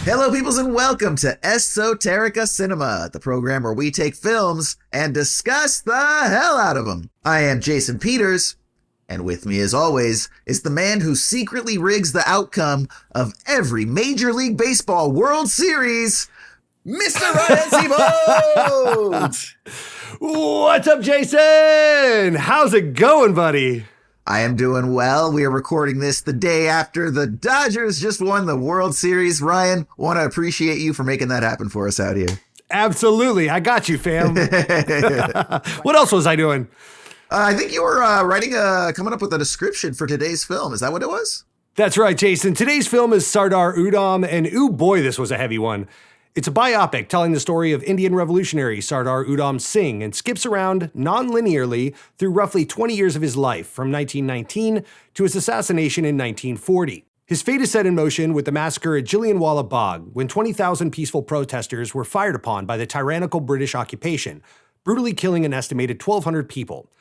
Hello, peoples, and welcome to Esoterica Cinema, the program where we take films and discuss the hell out of them. I am Jason Peters, and with me, as always, is the man who secretly rigs the outcome of every Major League Baseball World Series, Mr. Ryan Seabold! What's up, Jason? How's it going, buddy? I am doing well. We are recording this the day after the Dodgers just won the World Series. Ryan, want to appreciate you for making that happen for us out here. Absolutely. I got you, fam. What else was I doing? I think you were coming up with a description for today's film. Is that what it was? That's right, Jason. Today's film is Sardar Udham, and ooh boy, this was a heavy one. It's a biopic telling the story of Indian revolutionary Sardar Udham Singh and skips around non-linearly through roughly 20 years of his life from 1919 to his assassination in 1940. His fate is set in motion with the massacre at Jallianwala Bagh, when 20,000 peaceful protesters were fired upon by the tyrannical British occupation, brutally killing an estimated 1,200 people.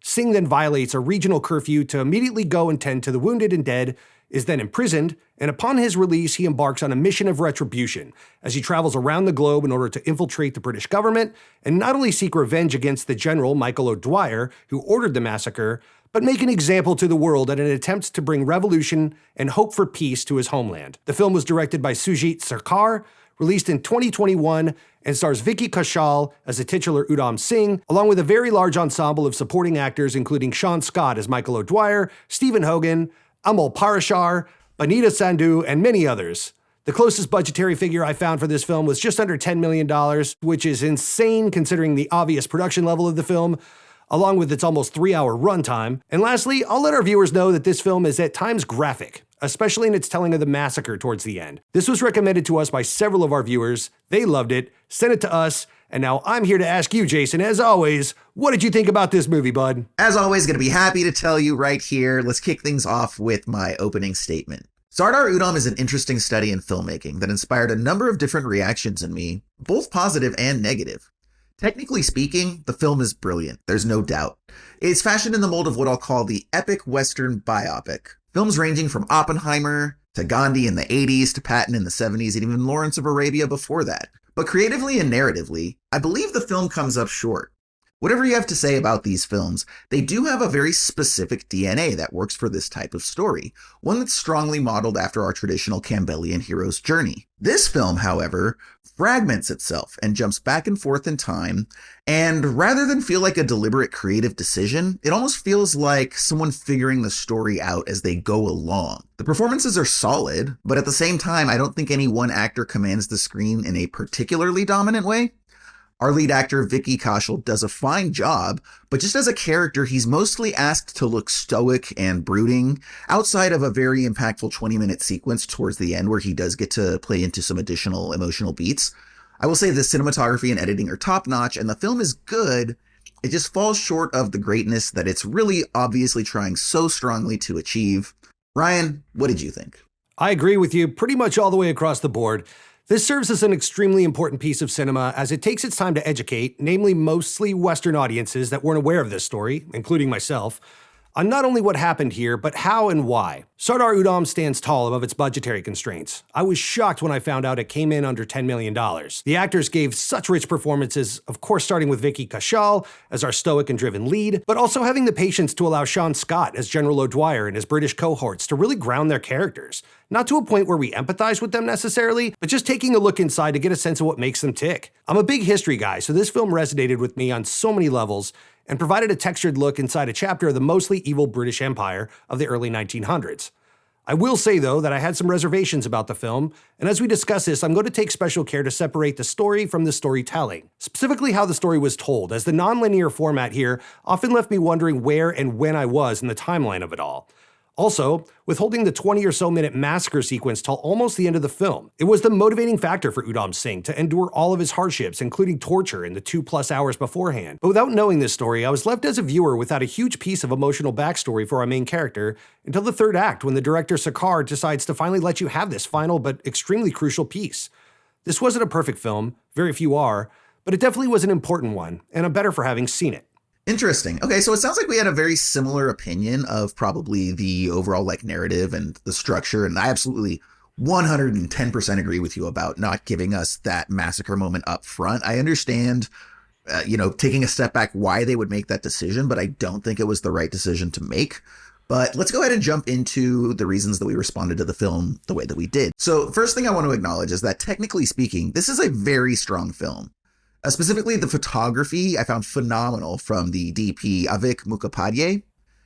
Singh then violates a regional curfew to immediately go and tend to the wounded and dead, is then imprisoned, and upon his release, he embarks on a mission of retribution as he travels around the globe in order to infiltrate the British government and not only seek revenge against the general Michael O'Dwyer, who ordered the massacre, but make an example to the world in an attempt to bring revolution and hope for peace to his homeland. The film was directed by Sujit Sarkar, released in 2021, and stars Vicky Kaushal as the titular Udham Singh, along with a very large ensemble of supporting actors including Sean Scott as Michael O'Dwyer, Stephen Hogan, Amal Parashar, Banita Sandhu, and many others. The closest budgetary figure I found for this film was just under $10 million, which is insane considering the obvious production level of the film, along with its almost 3-hour runtime. And lastly, I'll let our viewers know that this film is at times graphic, especially in its telling of the massacre towards the end. This was recommended to us by several of our viewers. They loved it, sent it to us, and now I'm here to ask you, Jason, as always, what did you think about this movie, bud? As always, going to be happy to tell you right here. Let's kick things off with my opening statement. Sardar Udham is an interesting study in filmmaking that inspired a number of different reactions in me, both positive and negative. Technically speaking, the film is brilliant, there's no doubt. It's fashioned in the mold of what I'll call the epic Western biopic. Films ranging from Oppenheimer to Gandhi in the 80s to Patton in the 70s and even Lawrence of Arabia before that. But creatively and narratively, I believe the film comes up short. Whatever you have to say about these films, they do have a very specific DNA that works for this type of story, one that's strongly modeled after our traditional Campbellian hero's journey. This film, however, fragments itself and jumps back and forth in time, and rather than feel like a deliberate creative decision, it almost feels like someone figuring the story out as they go along. The performances are solid, but at the same time, I don't think any one actor commands the screen in a particularly dominant way. Our lead actor, Vicky Kaushal, does a fine job, but just as a character, he's mostly asked to look stoic and brooding, outside of a very impactful 20-minute sequence towards the end where he does get to play into some additional emotional beats. I will say the cinematography and editing are top-notch, and the film is good. It just falls short of the greatness that it's really obviously trying so strongly to achieve. Ryan, what did you think? I agree with you pretty much all the way across the board. This serves as an extremely important piece of cinema as it takes its time to educate, namely mostly Western audiences that weren't aware of this story, including myself, on not only what happened here, but how and why. Sardar Udham stands tall above its budgetary constraints. I was shocked when I found out it came in under $10 million. The actors gave such rich performances, of course starting with Vicky Kaushal as our stoic and driven lead, but also having the patience to allow Sean Scott as General O'Dwyer and his British cohorts to really ground their characters. Not to a point where we empathize with them necessarily, but just taking a look inside to get a sense of what makes them tick. I'm a big history guy, so this film resonated with me on so many levels and provided a textured look inside a chapter of the mostly evil British Empire of the early 1900s. I will say, though, that I had some reservations about the film, and as we discuss this, I'm going to take special care to separate the story from the storytelling, specifically how the story was told, as the nonlinear format here often left me wondering where and when I was in the timeline of it all. Also, withholding the 20 or so minute massacre sequence till almost the end of the film. It was the motivating factor for Udham Singh to endure all of his hardships, including torture in the 2+ hours beforehand. But without knowing this story, I was left as a viewer without a huge piece of emotional backstory for our main character until the third act, when the director Sarkar decides to finally let you have this final but extremely crucial piece. This wasn't a perfect film, very few are, but it definitely was an important one, and I'm better for having seen it. Interesting. Okay, so it sounds like we had a very similar opinion of probably the overall narrative and the structure, and I absolutely 110% agree with you about not giving us that massacre moment up front. I understand, taking a step back, why they would make that decision, but I don't think it was the right decision to make. But let's go ahead and jump into the reasons that we responded to the film the way that we did. So first thing I want to acknowledge is that technically speaking, this is a very strong film. Specifically, the photography I found phenomenal from the DP Avik Mukhopadhyay,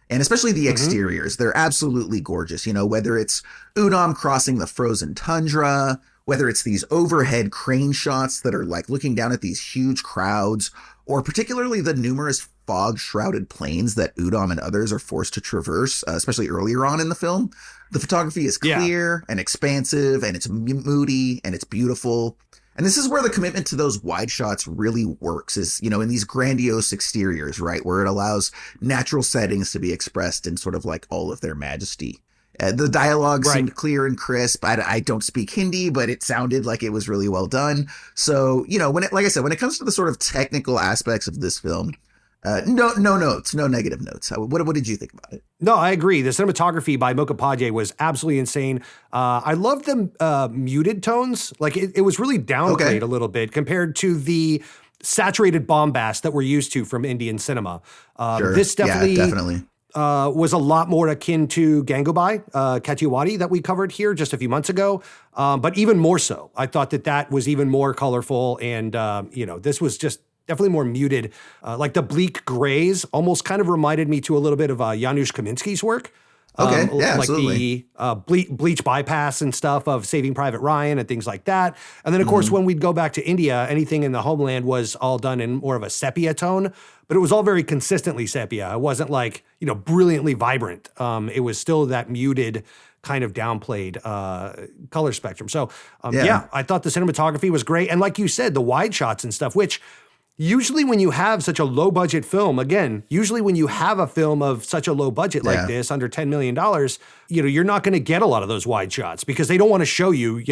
and especially the exteriors. They're absolutely gorgeous. Whether it's Udham crossing the frozen tundra, whether it's these overhead crane shots that are like looking down at these huge crowds, or particularly the numerous fog-shrouded plains that Udham and others are forced to traverse, especially earlier on in the film. The photography is clear and expansive, and it's moody, and it's beautiful. And this is where the commitment to those wide shots really works, is, in these grandiose exteriors, right? Where it allows natural settings to be expressed in sort of like all of their majesty. The dialogue seemed clear and crisp. I don't speak Hindi, but it sounded like it was really well done. So, like I said, when it comes to the sort of technical aspects of this film, no notes, no negative notes. What did you think about it? No, I agree. The cinematography by Mukhopadhyay was absolutely insane. I love the muted tones. Like it was really downplayed a little bit compared to the saturated bombast that we're used to from Indian cinema. This definitely was a lot more akin to Gangubai, Kathiawadi that we covered here just a few months ago. But even more so, I thought that was even more colorful. And, this was just definitely more muted. Like the bleak grays almost kind of reminded me to a little bit of Janusz Kaminski's work. Like absolutely. The bleach bypass and stuff of Saving Private Ryan and things like that. And then, of course, when we'd go back to India, anything in the homeland was all done in more of a sepia tone, but it was all very consistently sepia. It wasn't like, brilliantly vibrant. It was still that muted kind of downplayed color spectrum. So, I thought the cinematography was great. And like you said, the wide shots and stuff, which usually when you have such a low budget film, usually when you have a film of such a low budget like this, under $10 million, you're not going to get a lot of those wide shots because they don't want to show you,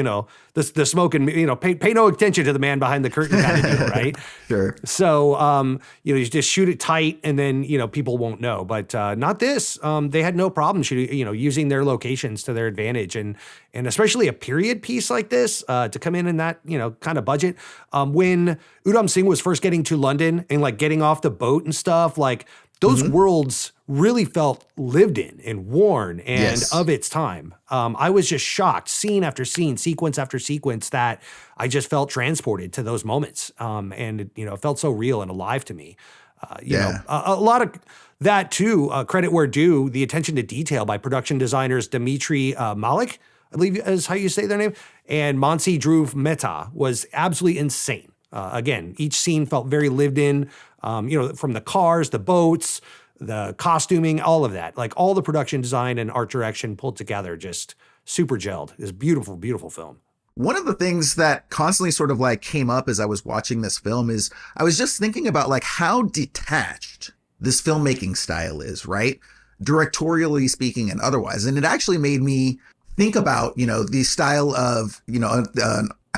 the smoke and, pay no attention to the man behind the curtain kind of deal, right? Sure. So, you just shoot it tight and then, people won't know. But not this. They had no problem shooting, using their locations to their advantage. And especially a period piece like this to come in that, kind of budget. When Udham Singh was first getting to London and like getting off the boat and stuff, like those worlds really felt lived in and worn and of its time. I was just shocked, scene after scene, sequence after sequence, that I just felt transported to those moments. And it felt so real and alive to me. A lot of that too, credit where due, the attention to detail by production designers Dimitri Malik, I believe is how you say their name, and Mansi Dhruv Mehta was absolutely insane. Again, each scene felt very lived in, from the cars, the boats, the costuming, all of that. Like all the production design and art direction pulled together, just super gelled. It's a beautiful, beautiful film. One of the things that constantly sort of like came up as I was watching this film is I was just thinking about like how detached this filmmaking style is, right? Directorially speaking and otherwise. And it actually made me think about, the style of,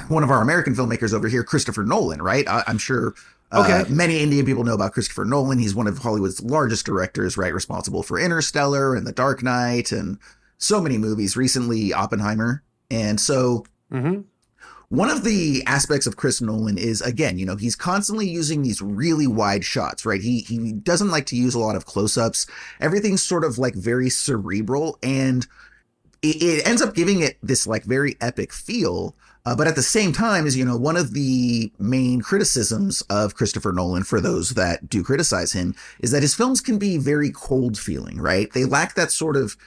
one of our American filmmakers over here, Christopher Nolan, right? I'm sure many Indian people know about Christopher Nolan. He's one of Hollywood's largest directors, right? Responsible for Interstellar and The Dark Knight and so many movies, recently Oppenheimer. And so one of the aspects of Chris Nolan is, again, he's constantly using these really wide shots, right? He doesn't like to use a lot of close-ups. Everything's sort of like very cerebral, and it ends up giving it this like very epic feel. But at the same time, is, one of the main criticisms of Christopher Nolan, for those that do criticize him, is that his films can be very cold feeling, right? They lack that sort of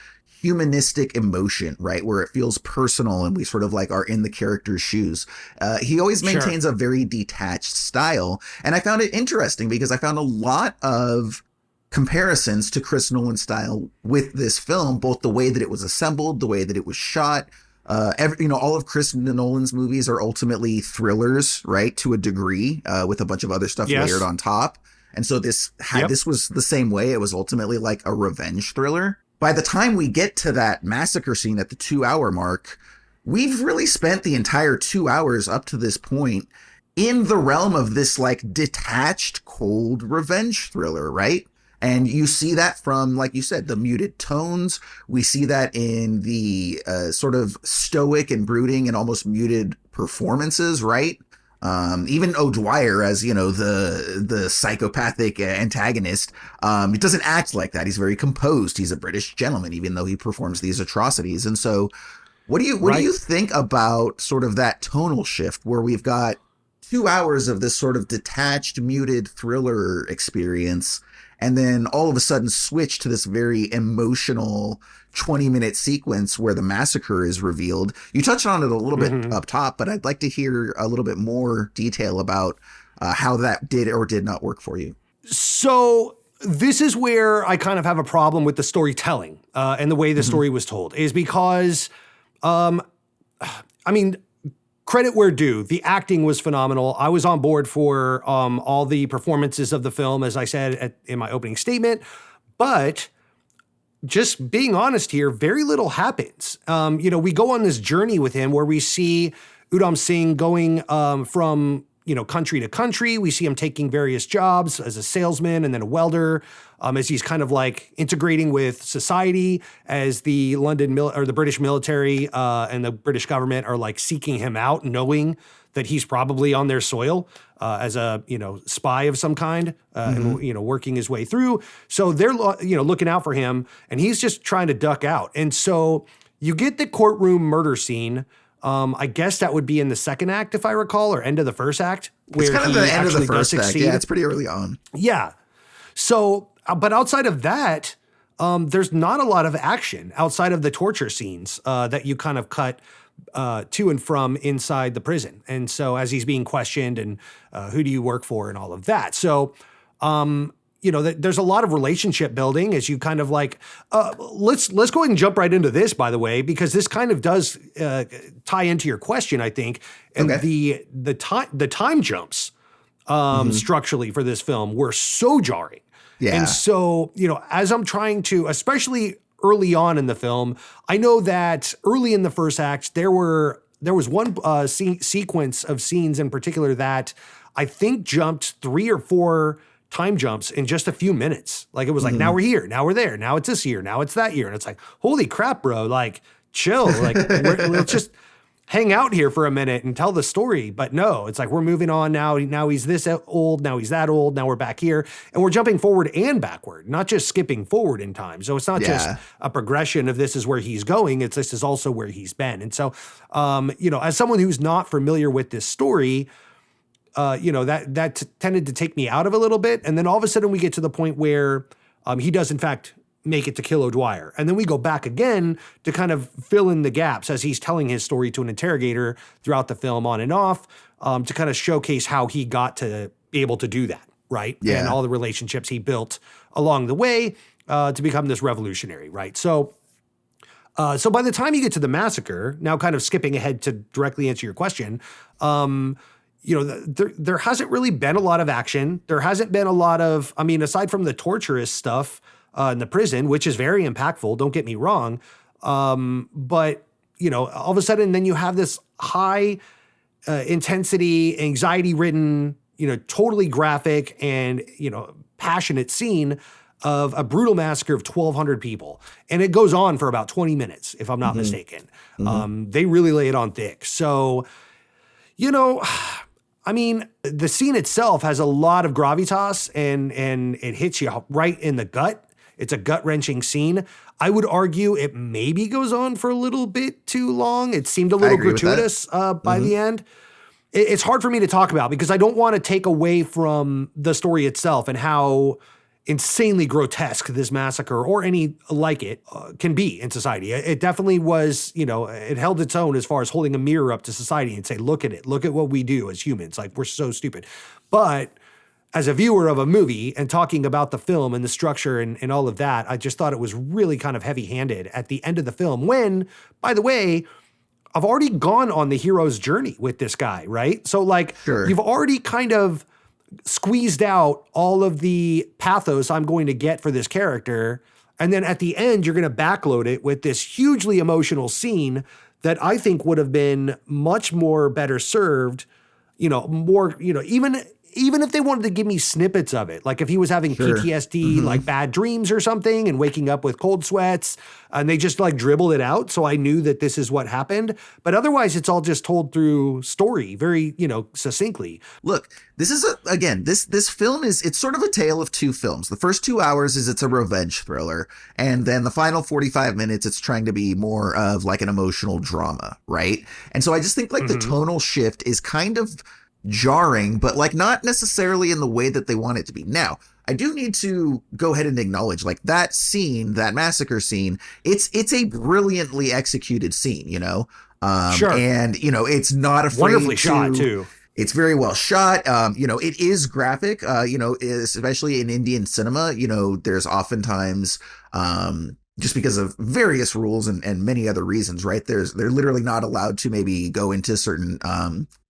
humanistic emotion, right? Where it feels personal and we sort of like are in the character's shoes. He always maintains a very detached style. And I found it interesting because I found a lot of comparisons to Chris Nolan's style with this film, both the way that it was assembled, the way that it was shot. All of Chris Nolan's movies are ultimately thrillers, right? To a degree, with a bunch of other stuff layered on top. And so this was the same way. It was ultimately like a revenge thriller. By the time we get to that massacre scene at the 2-hour mark, we've really spent the entire 2 hours up to this point in the realm of this like detached, cold revenge thriller, right? And you see that from, like you said, the muted tones. We see that in the sort of stoic and brooding and almost muted performances, right? Even O'Dwyer as, the psychopathic antagonist, it doesn't act like that. He's very composed. He's a British gentleman, even though he performs these atrocities. And so what do you think about sort of that tonal shift where we've got 2 hours of this sort of detached, muted thriller experience, and then all of a sudden switch to this very emotional 20-minute sequence where the massacre is revealed? You touched on it a little bit up top, but I'd like to hear a little bit more detail about how that did or did not work for you. So this is where I kind of have a problem with the storytelling and the way the story was told, is because, credit where due, the acting was phenomenal. I was on board for all the performances of the film, as I said in my opening statement, but just being honest here, very little happens. We go on this journey with him where we see Udham Singh going from country to country. We see him taking various jobs as a salesman and then a welder, as he's kind of like integrating with society, as the the British military and the British government are like seeking him out, knowing that he's probably on their soil as a spy of some kind, and working his way through. So they're looking out for him, and he's just trying to duck out. And so you get the courtroom murder scene. I guess that would be in the second act, if I recall, or end of the first act. Where it's kind of the end of the first act. Yeah, it's pretty early on. Yeah. So, but outside of that, there's not a lot of action outside of the torture scenes that you kind of cut to and from inside the prison. And so as he's being questioned and who do you work for and all of that. So, there's a lot of relationship building as you kind of like, let's go ahead and jump right into this, by the way, because this kind of does tie into your question, I think. And the time jumps structurally for this film were so jarring. Yeah. And so, as I'm trying to, especially early on in the film, I know that early in the first act, there was one sequence of scenes in particular that I think jumped 3 or 4 time jumps in just a few minutes. Like it was like, now we're here, now we're there, now it's this year, now it's that year. And it's like, holy crap, bro, like chill, like let's just hang out here for a minute and tell the story. But no, it's like, we're moving on now. Now he's this old, now he's that old, now we're back here. And we're jumping forward and backward, not just skipping forward in time. So it's not just a progression of this is where he's going, it's this is also where he's been. And so, as someone who's not familiar with this story, that tended to take me out of a little bit. And then all of a sudden we get to the point where he does in fact make it to kill O'Dwyer. And then we go back again to kind of fill in the gaps as he's telling his story to an interrogator throughout the film on and off, to kind of showcase how he got to be able to do that, right? Yeah. And all the relationships he built along the way to become this revolutionary, right? So by the time you get to the massacre, now kind of skipping ahead to directly answer your question, there hasn't really been a lot of action. There hasn't been a lot of, aside from the torturous stuff in the prison, which is very impactful, don't get me wrong. But all of a sudden then you have this high intensity, anxiety-ridden, totally graphic and, passionate scene of a brutal massacre of 1,200 people. And it goes on for about 20 minutes, if I'm not mistaken. They really lay it on thick. So, the scene itself has a lot of gravitas and it hits you right in the gut. It's a gut-wrenching scene. I would argue it maybe goes on for a little bit too long. It seemed a little gratuitous by the end. It's hard for me to talk about because I don't want to take away from the story itself and how insanely grotesque this massacre or any like it can be in society. It definitely was, it held its own as far as holding a mirror up to society and say, look at it, look at what we do as humans. Like, we're so stupid. But as a viewer of a movie and talking about the film and the structure and all of that, I just thought it was really kind of heavy-handed at the end of the film when, by the way, I've already gone on the hero's journey with this guy, right? So You've already kind of squeezed out all of the pathos I'm going to get for this character. And then at the end, you're going to backload it with this hugely emotional scene that I think would have been much more better served, even even if they wanted to give me snippets of it, like if he was having Sure. PTSD, like bad dreams or something, and waking up with cold sweats, and they just like dribbled it out, so I knew that this is what happened. But otherwise, it's all just told through story, very, succinctly. Look, this is again, this film it's sort of a tale of two films. The first 2 hours is it's a revenge thriller, and then the final 45 minutes it's trying to be more of like an emotional drama, right? And so I just think like the tonal shift is kind of jarring, but like not necessarily in the way that they want it to be. Now, I do need to go ahead and acknowledge like that scene, that massacre scene, it's a brilliantly executed scene, Sure. And it's not afraid Wonderfully shot too. It's very well shot. It is graphic, especially in Indian cinema, there's oftentimes, just because of various rules and many other reasons, right? They're literally not allowed to maybe go into certain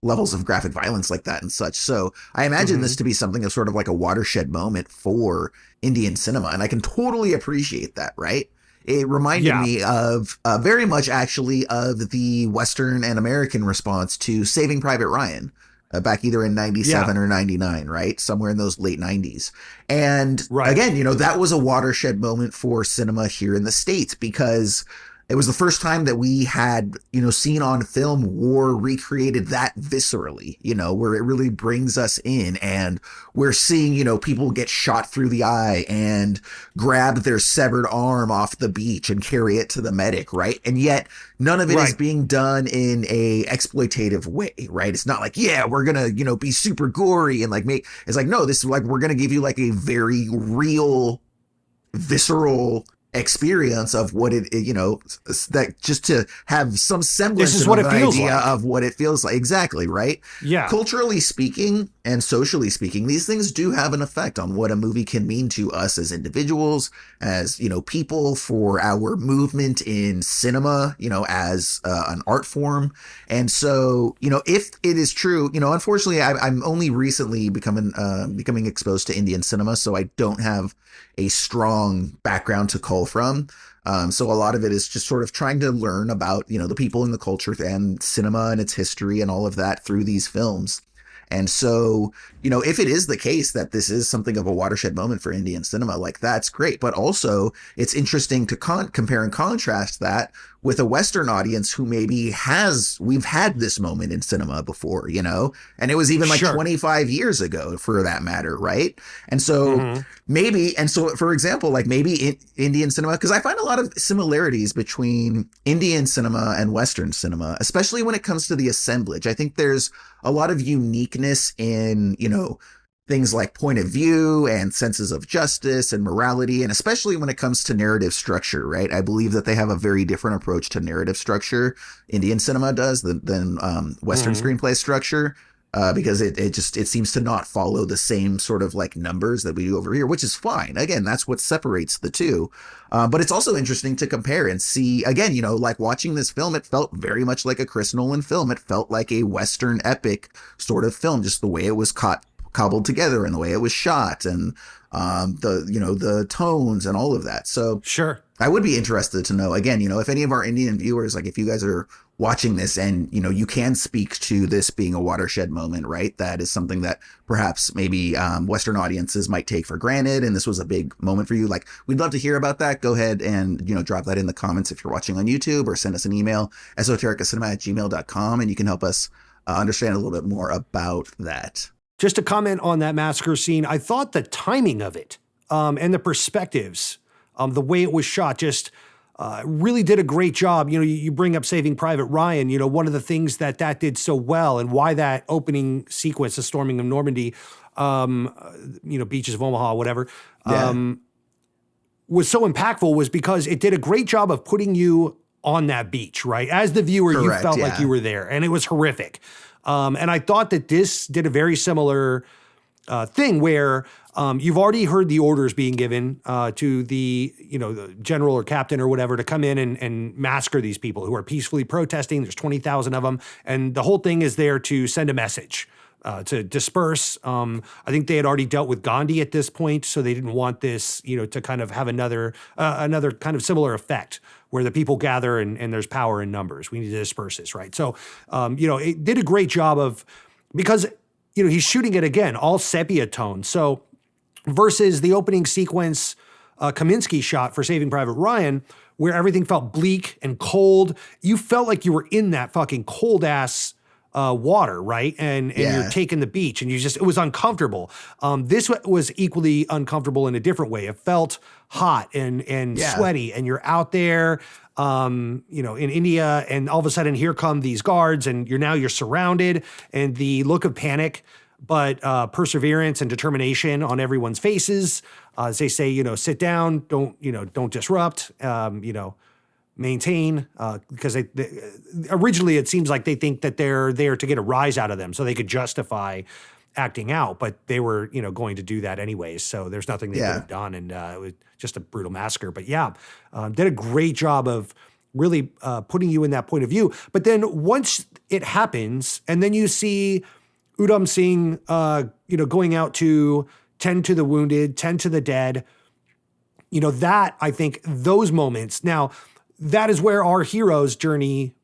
levels of graphic violence like that and such. So I imagine this to be something of sort of like a watershed moment for Indian cinema. And I can totally appreciate that, right? It reminded me of very much actually of the Western and American response to Saving Private Ryan. Back either in 97 or 99, right? Somewhere in those late 90s. And again, that was a watershed moment for cinema here in the States because it was the first time that we had, seen on film war recreated that viscerally, where it really brings us in and we're seeing, people get shot through the eye and grab their severed arm off the beach and carry it to the medic, right? And yet none of it is being done in a exploitative way, right? It's not like, we're going to, be super gory and like it's like, no, this is like, we're going to give you like a very real, visceral experience of what it that just to have some semblance this is what of it an feels idea like. of what it feels like. Exactly, right? Yeah. Culturally speaking and socially speaking, these things do have an effect on what a movie can mean to us as individuals, as people, for our movement in cinema, as an art form. And so, if it is true, unfortunately, I'm only recently becoming exposed to Indian cinema, so I don't have a strong background to call from. So a lot of it is just sort of trying to learn about, the people in the culture and cinema and its history and all of that through these films. And so, if it is the case that this is something of a watershed moment for Indian cinema, like that's great. But also it's interesting to compare and contrast that with a Western audience who maybe we've had this moment in cinema before, and it was even like 25 years ago for that matter. Right. And so for example, like maybe in Indian cinema, because I find a lot of similarities between Indian cinema and Western cinema, especially when it comes to the assemblage. I think there's a lot of uniqueness in, things like point of view and senses of justice and morality, and especially when it comes to narrative structure, right? I believe that they have a very different approach to narrative structure, Indian cinema does, than Western screenplay structure, because it seems to not follow the same sort of like numbers that we do over here, which is fine. Again, that's what separates the two. But it's also interesting to compare and see, again, like watching this film, it felt very much like a Chris Nolan film. It felt like a Western epic sort of film, just the way it was cobbled together and the way it was shot and the tones and all of that. So I would be interested to know, again, if any of our Indian viewers, like if you guys are watching this and, you can speak to this being a watershed moment, right? That is something that perhaps maybe Western audiences might take for granted. And this was a big moment for you. Like, we'd love to hear about that. Go ahead and, drop that in the comments if you're watching on YouTube, or send us an email, esotericacinema@gmail.com, and you can help us understand a little bit more about that. Just to comment on that massacre scene, I thought the timing of it and the perspectives, the way it was shot, just really did a great job. You bring up Saving Private Ryan. One of the things that did so well, and why that opening sequence, the storming of Normandy, beaches of Omaha, whatever, was so impactful, was because it did a great job of putting you on that beach, right? As the viewer, Correct, you felt like you were there, and it was horrific. And I thought that this did a very similar thing where you've already heard the orders being given to the general or captain or whatever to come in and massacre these people who are peacefully protesting. There's 20,000 of them. And the whole thing is there to send a message, to disperse. I think they had already dealt with Gandhi at this point, so they didn't want this, to kind of have another kind of similar effect where the people gather and there's power in numbers. We need to disperse this, right? So, it did a great job of, because he's shooting it again, all sepia tone. So versus the opening sequence Kaminsky shot for Saving Private Ryan, where everything felt bleak and cold. You felt like you were in that fucking cold ass water, right? And you're taking the beach, and it was uncomfortable. This was equally uncomfortable in a different way. It felt hot and sweaty, and you're out there, in India, and all of a sudden here come these guards, and you're surrounded, and the look of panic, but perseverance and determination on everyone's faces. As they say, sit down, don't disrupt, maintain, because originally it seems like they think that they're there to get a rise out of them so they could justify acting out, but they were, going to do that anyways. So there's nothing they could have done. And it was just a brutal massacre. But did a great job of really putting you in that point of view. But then once it happens, and then you see Udham Singh, going out to tend to the wounded, tend to the dead, that, I think, those moments. Now, that is where our hero's journey,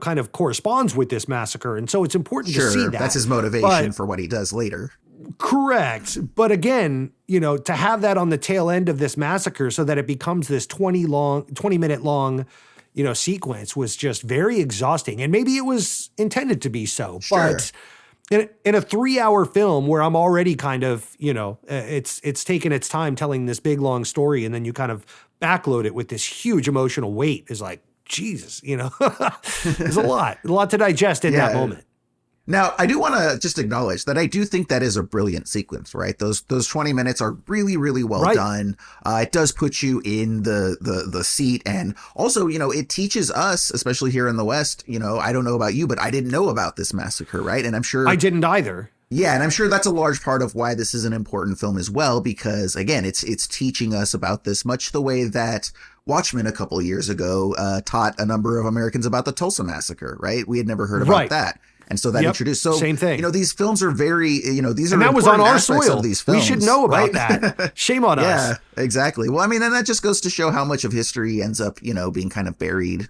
kind of corresponds with this massacre. And so it's important to see that. That's his motivation for what he does later. Correct. But again, to have that on the tail end of this massacre so that it becomes this 20-minute long, sequence was just very exhausting. And maybe it was intended to be so. Sure. But in a 3-hour film where I'm already kind of, it's taken its time telling this big, long story, and then you kind of backload it with this huge emotional weight is like, Jesus, there's a lot to digest in that moment. Now, I do want to just acknowledge that I do think that is a brilliant sequence, right? Those 20 minutes are really, really well done. It does put you in the seat. And also, it teaches us, especially here in the West, I don't know about you, but I didn't know about this massacre, right? And I'm sure I didn't either. Yeah, and I'm sure that's a large part of why this is an important film as well, because again, it's teaching us about this much the way that Watchmen a couple of years ago taught a number of Americans about the Tulsa Massacre, right? We had never heard about that. And so that introduced, same thing. These films are very, these are and that was on our soil. Of these films, we should know about that. Shame on us. Yeah, exactly. Well, I mean, and that just goes to show how much of history ends up, being kind of buried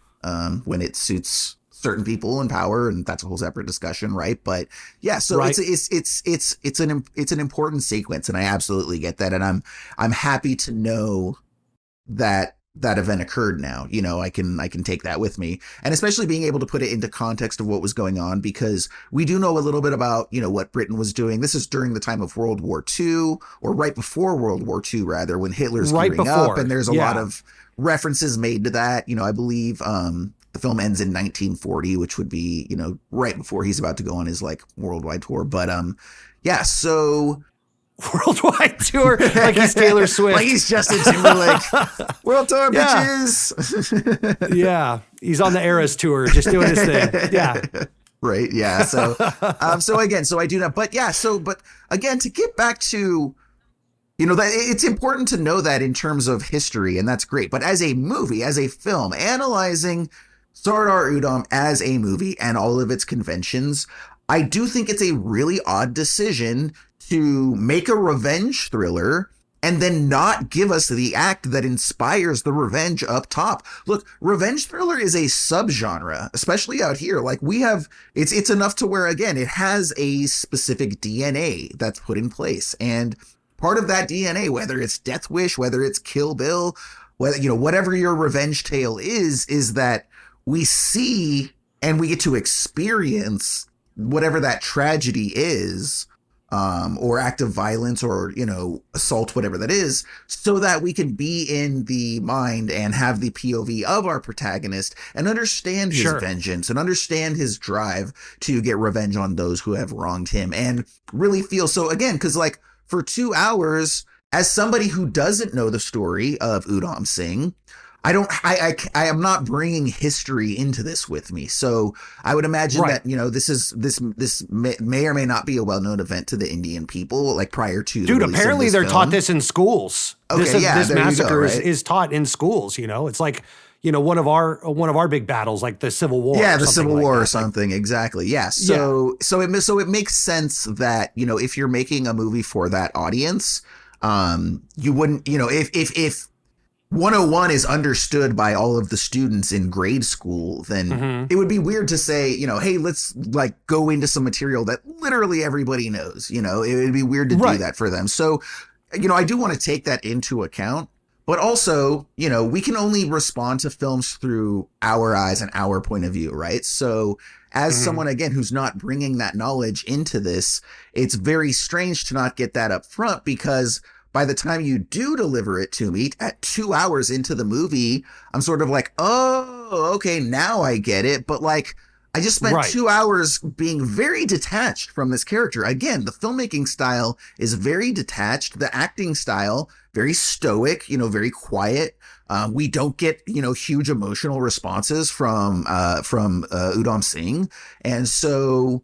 when it suits certain people in power, and that's a whole separate discussion, right? But yeah, so it's an important sequence, and I absolutely get that, and I'm happy to know that event occurred now. I can take that with me, and especially being able to put it into context of what was going on, because we do know a little bit about, what Britain was doing. This is during the time of World War II, or right before World War II, rather, when Hitler's gearing up, and there's a lot of references made to that. I believe the film ends in 1940, which would be, right before he's about to go on his worldwide tour. But so worldwide tour, like he's Taylor Swift, like he's Justin Timberlake. World tour, bitches. Yeah, he's on the Eras tour, just doing his thing. Yeah, right. Yeah. So, so I do know, but again, to get back to, that it's important to know that in terms of history, and that's great. But as a movie, as a film, analyzing Sardar Udham as a movie and all of its conventions, I do think it's a really odd decision to make a revenge thriller and then not give us the act that inspires the revenge up top. Look, revenge thriller is a subgenre, especially out here. It's enough to where, again, it has a specific DNA that's put in place. And part of that DNA, whether it's Death Wish, whether it's Kill Bill, whatever your revenge tale is that we see and we get to experience whatever that tragedy is, or act of violence, or, assault, whatever that is, so that we can be in the mind and have the POV of our protagonist and understand his vengeance and understand his drive to get revenge on those who have wronged him, and really feel. So again, because for 2 hours, as somebody who doesn't know the story of Udham Singh, I am not bringing history into this with me. So I would imagine that, this may or may not be a well-known event to the Indian people, prior to the release apparently of this they're film. Taught this in schools. Okay, this massacre right? is taught in schools. It's like, one of our big battles, like the Civil War. Yeah, the Civil War or something. Exactly. Yeah. So it makes sense that, if you're making a movie for that audience, you wouldn't, 101 is understood by all of the students in grade school, then it would be weird to say, hey, let's like go into some material that literally everybody knows. It would be weird to do that for them. So, I do want to take that into account. But also, we can only respond to films through our eyes and our point of view, right? So as someone, again, who's not bringing that knowledge into this, it's very strange to not get that up front, because by the time you do deliver it to me at 2 hours into the movie, I'm sort of like, oh, okay, now I get it. But like, I just spent 2 hours being very detached from this character. Again, the filmmaking style is very detached. The acting style, very stoic, very quiet. We don't get, huge emotional responses from Udham Singh. And so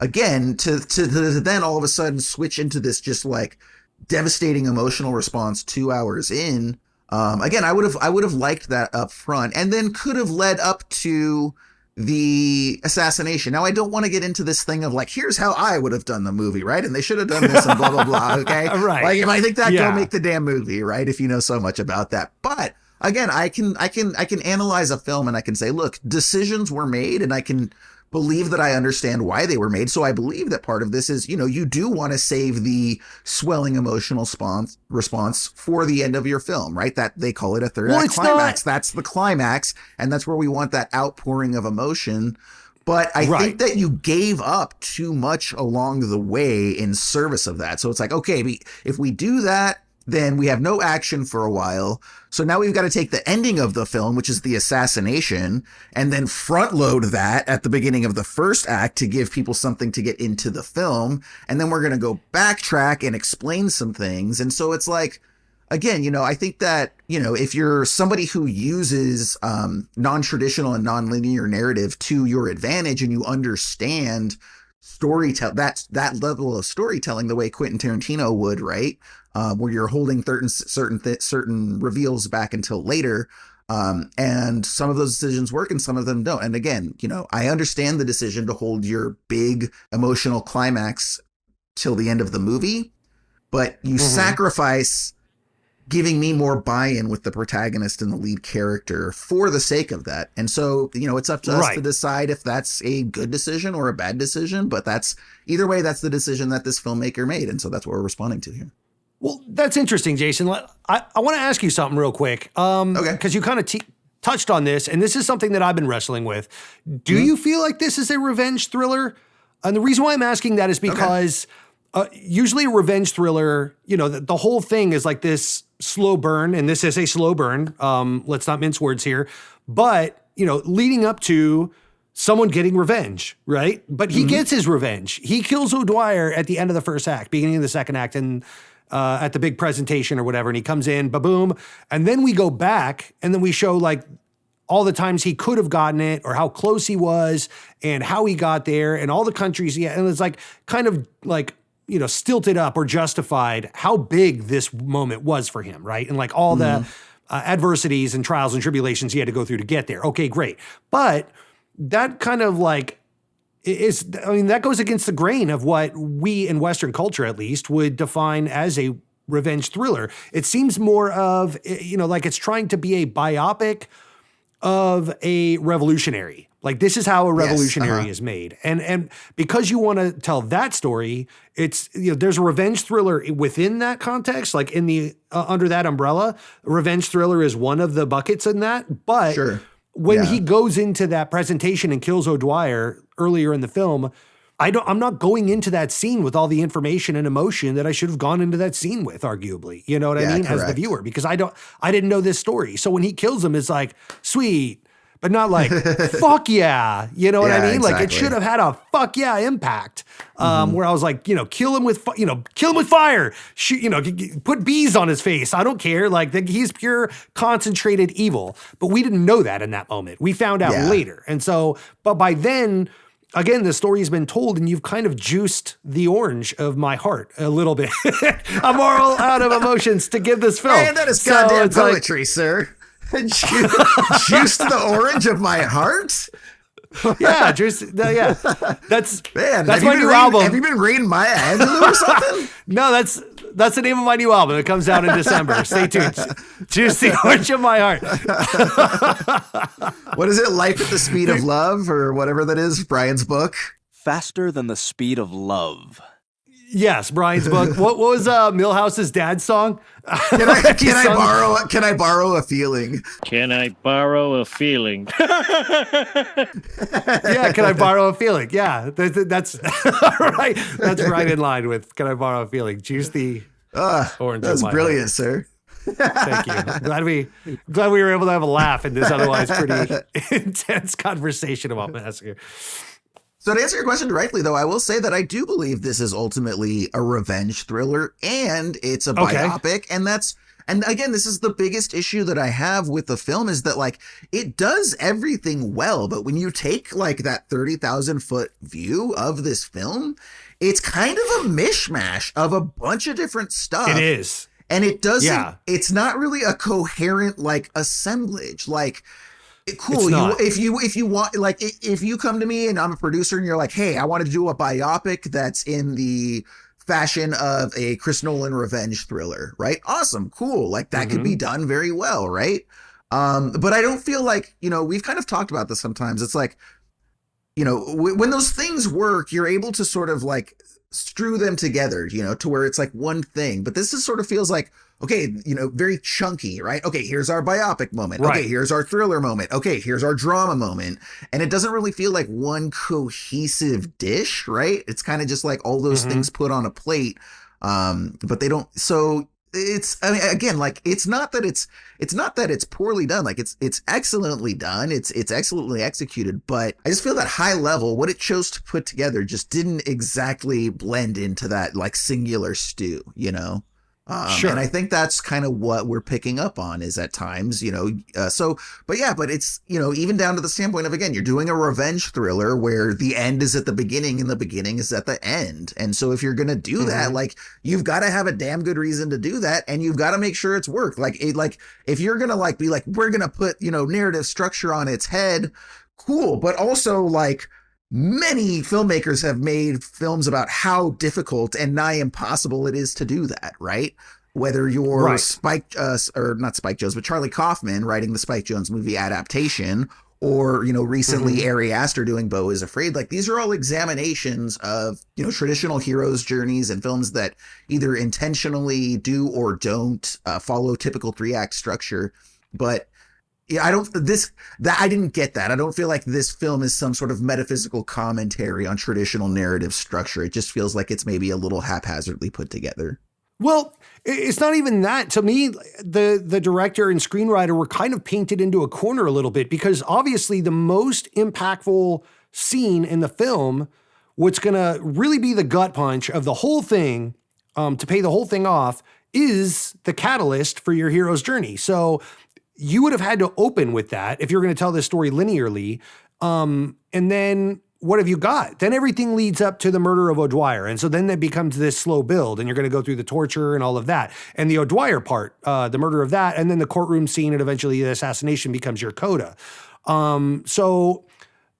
again, to then all of a sudden switch into this just like devastating emotional response 2 hours in. Again, I would have liked that up front, and then could have led up to the assassination. Now, I don't want to get into this thing of like, here's how I would have done the movie, right? And they should have done this and blah, blah, blah. Okay. Right. Like, if I think that, don't make the damn movie, right? If you know so much about that. But again, I can analyze a film and I can say, look, decisions were made, and I can believe that I understand why they were made. So I believe that part of this is, you do want to save the swelling emotional response for the end of your film, right? That they call it a third act climax. That's the climax. And that's where we want that outpouring of emotion. But I think that you gave up too much along the way in service of that. So it's like, okay, if we do that, then we have no action for a while. So now we've got to take the ending of the film, which is the assassination, and then front load that at the beginning of the first act to give people something to get into the film. And then we're going to go backtrack and explain some things. And so it's like, again, I think that, if you're somebody who uses non-traditional and non-linear narrative to your advantage, and you understand that level of storytelling the way Quentin Tarantino would, right? Where you're holding certain reveals back until later. And some of those decisions work and some of them don't. And again, I understand the decision to hold your big emotional climax till the end of the movie, but you sacrifice giving me more buy-in with the protagonist and the lead character for the sake of that. And so, it's up to us to decide if that's a good decision or a bad decision, but either way, that's the decision that this filmmaker made. And so that's what we're responding to here. Well, that's interesting, Jason. I want to ask you something real quick. Okay. Because you kind of touched on this, and this is something that I've been wrestling with. Do you feel like this is a revenge thriller? And the reason why I'm asking that is because usually a revenge thriller, the whole thing is like this slow burn, and this is a slow burn. Let's not mince words here. But, leading up to someone getting revenge, right? But he gets his revenge. He kills O'Dwyer at the end of the first act, beginning of the second act, and at the big presentation or whatever. And he comes in, ba-boom. And then we go back, and then we show like all the times he could have gotten it, or how close he was, and how he got there, and all the countries. Yeah, and it's like kind of like, stilted up or justified how big this moment was for him, right? And like all the adversities and trials and tribulations he had to go through to get there. Okay, great. But that kind of like that goes against the grain of what we in Western culture, at least, would define as a revenge thriller. It seems more of, like it's trying to be a biopic of a revolutionary. Like, this is how a revolutionary is made. And because you want to tell that story, it's, there's a revenge thriller within that context, like in the, under that umbrella. A revenge thriller is one of the buckets in that. But when he goes into that presentation and kills O'Dwyer earlier in the film, I'm not going into that scene with all the information and emotion that I should have gone into that scene with, arguably. You know what I mean? Correct. As the viewer, because I didn't know this story. So when he kills him, it's like, sweet. But not like, fuck yeah. You know what I mean? Exactly. Like, it should have had a fuck yeah impact. Where I was like, kill him with fire. Shoot, put bees on his face. I don't care. Like, he's pure concentrated evil. But we didn't know that in that moment. We found out later. And so, but by then, again, the story's been told, and you've kind of juiced the orange of my heart a little bit. I'm all out of emotions to give this film. Man, that is goddamn poetry, sir. Juiced the orange of my heart? Yeah, That's man, that's my new album. Have you been reading Maya Angelou or something? No, That's the name of my new album. It comes out in December. Stay tuned. Choose the orange of my heart. What is it? Life at the Speed of Love or whatever that is, Brian's book? Faster Than the Speed of Love. Yes, Brian's book. What was Milhouse's dad's song? Can I borrow a feeling? Can I borrow a feeling? Yeah, can I borrow a feeling? Yeah, that's right. That's right in line with "Can I borrow a feeling?" Choose the orange. That was of my brilliant, heart. sir. Thank you. Glad we were able to have a laugh in this otherwise pretty intense conversation about Massacre. So to answer your question directly, though, I will say that I do believe this is ultimately a revenge thriller and it's a biopic. And again, this is the biggest issue that I have with the film is that like it does everything well. But when you take like that 30,000 foot view of this film, it's kind of a mishmash of a bunch of different stuff. It is. And it doesn't, it's not really a coherent like assemblage. Like, cool. If you want, like, if you come to me and I'm a producer and you're like, hey, I want to do a biopic that's in the fashion of a Chris Nolan revenge thriller, right? Awesome. Cool. Like that could be done very well. Right. But I don't feel like, we've kind of talked about this sometimes. It's like, when those things work, you're able to sort of like strew them together, to where it's like one thing. But this is sort of feels like, okay, very chunky, right? Okay, here's our biopic moment. Right. Okay, here's our thriller moment. Okay, here's our drama moment. And it doesn't really feel like one cohesive dish, right? It's kind of just like all those things put on a plate. But they don't, so it's, I mean, again, like it's not that it's poorly done. Like it's excellently done. It's excellently executed, but I just feel that high level, what it chose to put together just didn't exactly blend into that like singular stew, Sure. And I think that's kind of what we're picking up on is at times, but it's, even down to the standpoint of, again, you're doing a revenge thriller where the end is at the beginning and the beginning is at the end. And so if you're going to do that, like you've got to have a damn good reason to do that. And you've got to make sure it's worked. Like if you're going to like be like, we're going to put, narrative structure on its head. Cool. But also like, many filmmakers have made films about how difficult and nigh impossible it is to do that, right? Whether you're not Spike Jonze, but Charlie Kaufman writing the Spike Jonze movie adaptation, or, recently Ari Aster doing Beau is Afraid. Like these are all examinations of, traditional heroes' journeys and films that either intentionally do or don't follow typical 3-act structure. But yeah, I didn't get that. I don't feel like this film is some sort of metaphysical commentary on traditional narrative structure. It just feels like it's maybe a little haphazardly put together. Well, it's not even that. To me, the director and screenwriter were kind of painted into a corner a little bit because obviously the most impactful scene in the film, what's going to really be the gut punch of the whole thing, to pay the whole thing off, is the catalyst for your hero's journey. So you would have had to open with that if you're going to tell this story linearly. And then what have you got? Then everything leads up to the murder of O'Dwyer. And so then that becomes this slow build and you're going to go through the torture and all of that. And the O'Dwyer part, the murder of that, and then the courtroom scene and eventually the assassination becomes your coda. So,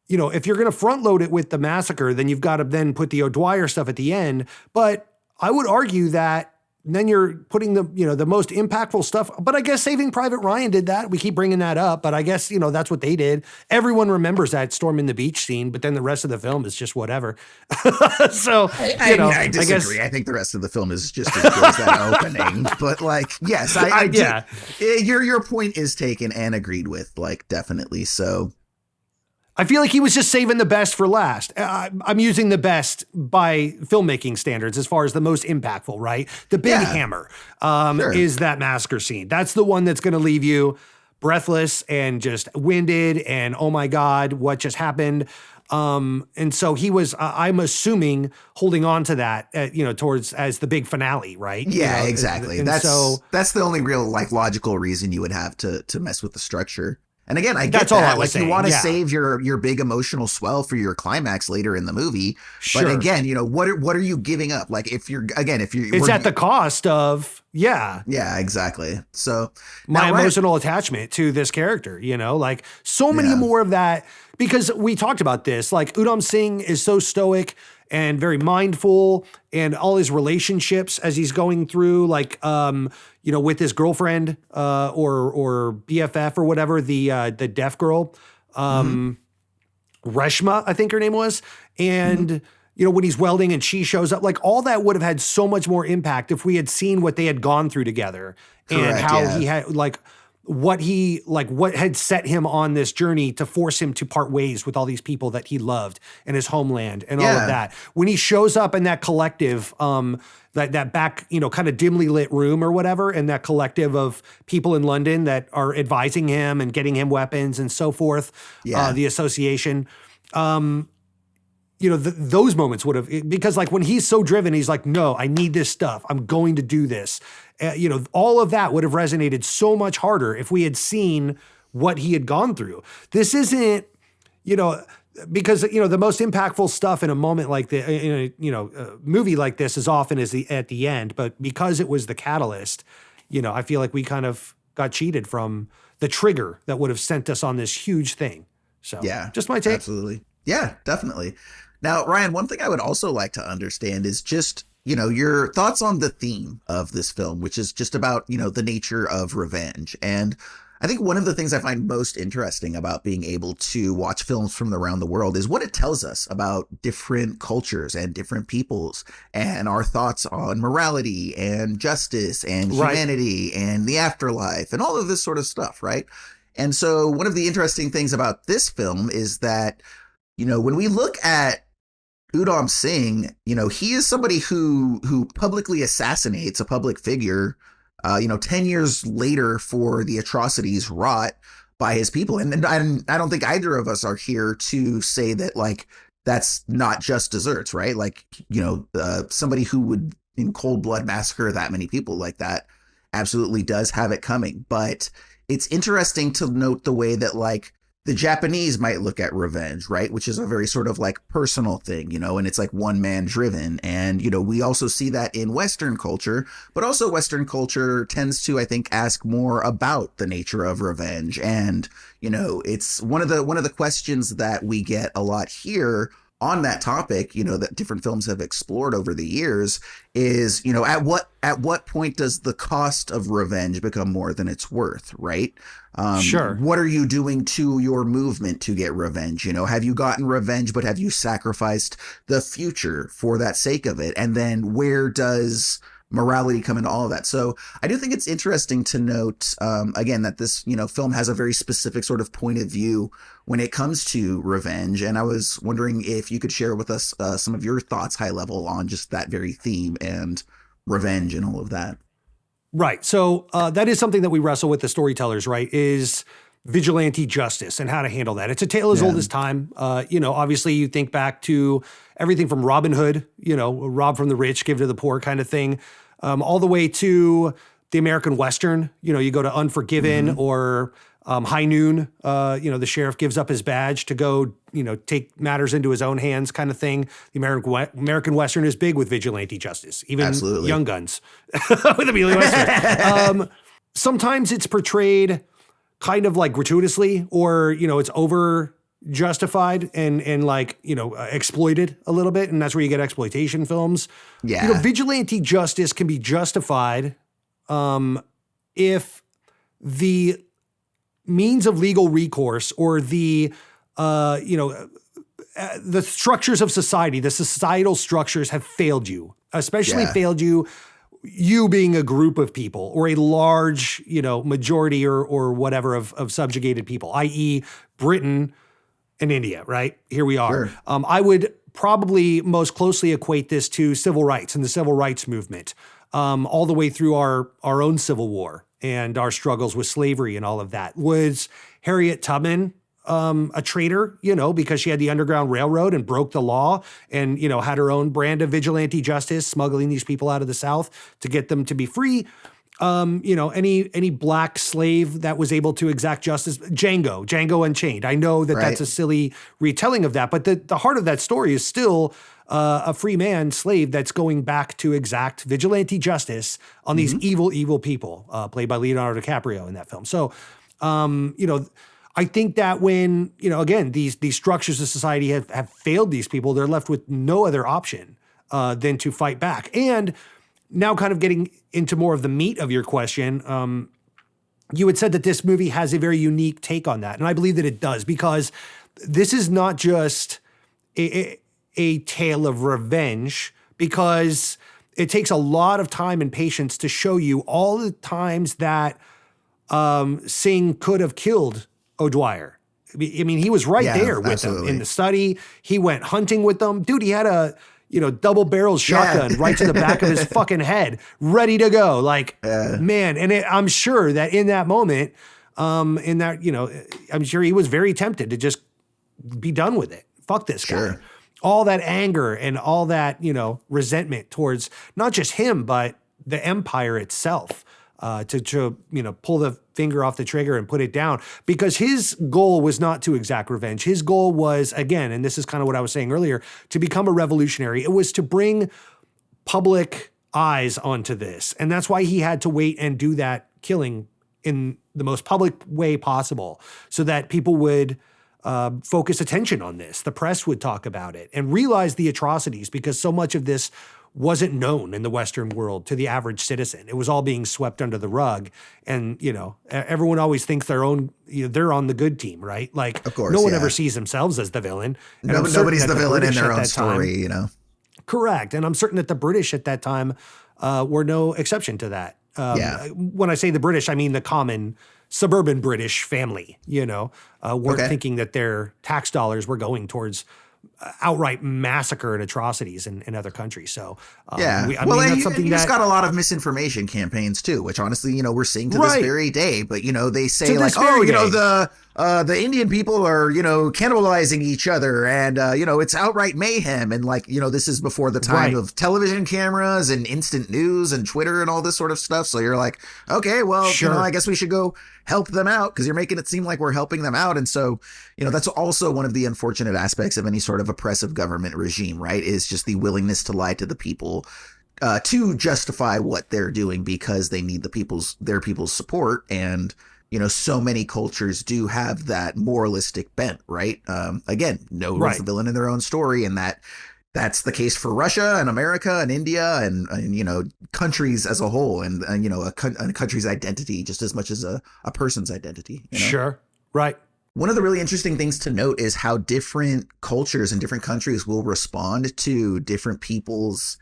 if you're going to front load it with the massacre, then you've got to then put the O'Dwyer stuff at the end. But I would argue that then you're putting the most impactful stuff. But I guess Saving Private Ryan did that. We keep bringing that up, but I guess, that's what they did. Everyone remembers that storm in the beach scene, but then the rest of the film is just whatever. So, I disagree. I think the rest of the film is just as good as that opening. But like, yes, your point is taken and agreed with, like, definitely. So I feel like he was just saving the best for last. I'm using the best by filmmaking standards as far as the most impactful, right? The big hammer is that massacre scene. That's the one that's going to leave you breathless and just winded and, oh my God, what just happened? And so he was, I'm assuming, holding on to that, towards as the big finale, right? Yeah, exactly. And that's the only real like logical reason you would have to mess with the structure. And again, I get that's that. All I was like saying. You want to save your big emotional swell for your climax later in the movie. Sure. But again, what are you giving up? Like it's at the cost of Yeah, exactly. So my emotional attachment to this character, like so many more of that, because we talked about this, like Udham Singh is so stoic and very mindful, and all his relationships as he's going through, like, with his girlfriend, or BFF or whatever, the deaf girl, Reshma, I think her name was. And, when he's welding and she shows up, like, all that would have had so much more impact if we had seen what they had gone through together. Correct, and how he had, like, what had set him on this journey to force him to part ways with all these people that he loved and his homeland and all of that. When he shows up in that collective, that back, kind of dimly lit room or whatever, and that collective of people in London that are advising him and getting him weapons and so forth, the association, those moments would have, because like when he's so driven, he's like, no, I need this stuff. I'm going to do this. All of that would have resonated so much harder if we had seen what he had gone through. This isn't, because, the most impactful stuff in a moment like this, in a movie like this is often at the end, but because it was the catalyst, I feel like we kind of got cheated from the trigger that would have sent us on this huge thing. So just my take. Absolutely. Yeah, definitely. Now, Ryan, one thing I would also like to understand is just, your thoughts on the theme of this film, which is just about, the nature of revenge. And I think one of the things I find most interesting about being able to watch films from around the world is what it tells us about different cultures and different peoples and our thoughts on morality and justice and humanity and the afterlife and all of this sort of stuff, right? And so one of the interesting things about this film is that, when we look at Udham Singh, he is somebody who publicly assassinates a public figure, 10 years later for the atrocities wrought by his people. And I don't think either of us are here to say that, like, that's not just desserts, right? Like, somebody who would in cold blood massacre that many people like that absolutely does have it coming. But it's interesting to note the way that, like, the Japanese might look at revenge, right? Which is a very sort of like personal thing, and it's like one man driven. And, we also see that in Western culture, but also Western culture tends to, I think, ask more about the nature of revenge. And, it's one of the questions that we get a lot here on that topic, that different films have explored over the years is, at what point does the cost of revenge become more than it's worth, right? Sure. What are you doing to your movement to get revenge? Have you gotten revenge, but have you sacrificed the future for that sake of it? And then where does morality come into all of that? So I do think it's interesting to note, again, that this, film has a very specific sort of point of view when it comes to revenge. And I was wondering if you could share with us some of your thoughts high level on just that very theme and revenge and all of that. Right. So that is something that we wrestle with, the storytellers, right, is vigilante justice and how to handle that. It's a tale as old as time. Obviously you think back to everything from Robin Hood, rob from the rich, give to the poor kind of thing, all the way to the American Western. You go to Unforgiven or High Noon. The sheriff gives up his badge to go, take matters into his own hands kind of thing. The American Western is big with vigilante justice, even Absolutely. Young Guns with Emilio Esther. Sometimes it's portrayed kind of like gratuitously, or, it's over justified and like, exploited a little bit. And that's where you get exploitation films. Yeah. Vigilante justice can be justified if the means of legal recourse or the structures of society, the societal structures have failed you, especially failed you being a group of people or a large, majority or whatever of subjugated people, i.e. Britain and India, right? Here we are. Sure. I would probably most closely equate this to civil rights and the civil rights movement, all the way through our own Civil War and our struggles with slavery and all of that. Was Harriet Tubman a traitor, because she had the Underground Railroad and broke the law and, had her own brand of vigilante justice, smuggling these people out of the South to get them to be free? Any black slave that was able to exact justice, Django Unchained. I know that that's a silly retelling of that, but the heart of that story is still a free man slave that's going back to exact vigilante justice on these evil people, played by Leonardo DiCaprio in that film. So, I think that when, again, these structures of society have failed these people, they're left with no other option than to fight back. And now kind of getting into more of the meat of your question, you had said that this movie has a very unique take on that. And I believe that it does, because this is not just a tale of revenge, because it takes a lot of time and patience to show you all the times that Singh could have killed O'Dwyer. I mean, he was right there with them in the study. He went hunting with them. Dude, he had a double barrel shotgun right to the back of his fucking head, ready to go. Like, man. And I'm sure that in that moment, I'm sure he was very tempted to just be done with it. Fuck this guy. All that anger and all that, resentment towards not just him, but the empire itself, to pull the finger off the trigger and put it down, because his goal was not to exact revenge. His goal was, again, and this is kind of what I was saying earlier, to become a revolutionary. It was to bring public eyes onto this. And that's why he had to wait and do that killing in the most public way possible, so that people would focus attention on this. The press would talk about it and realize the atrocities, because so much of this wasn't known in the Western world to the average citizen. It was all being swept under the rug. And, everyone always thinks they're on the good team, right? Like, of course, no one ever sees themselves as the villain. And nobody's the villain in their own story, Correct. And I'm certain that the British at that time were no exception to that. When I say the British, I mean the common suburban British family, weren't thinking that their tax dollars were going towards outright massacre and atrocities in other countries. So, that's something that's got a lot of misinformation campaigns too, which honestly, we're seeing to this very day. But, they say like, the Indian people are, cannibalizing each other, and, it's outright mayhem. And like, this is before the time of television cameras and instant news and Twitter and all this sort of stuff. So you're like, okay, well, I guess we should go help them out, because you're making it seem like we're helping them out. And so, that's also one of the unfortunate aspects of any sort of oppressive government regime, right? Is just the willingness to lie to the people to justify what they're doing, because they need their people's support. And, so many cultures do have that moralistic bent, right? Again, no one's the villain in their own story. And that's the case for Russia and America and India and countries as a whole, and a country's identity just as much as a person's identity. Sure. Right. One of the really interesting things to note is how different cultures and different countries will respond to different people's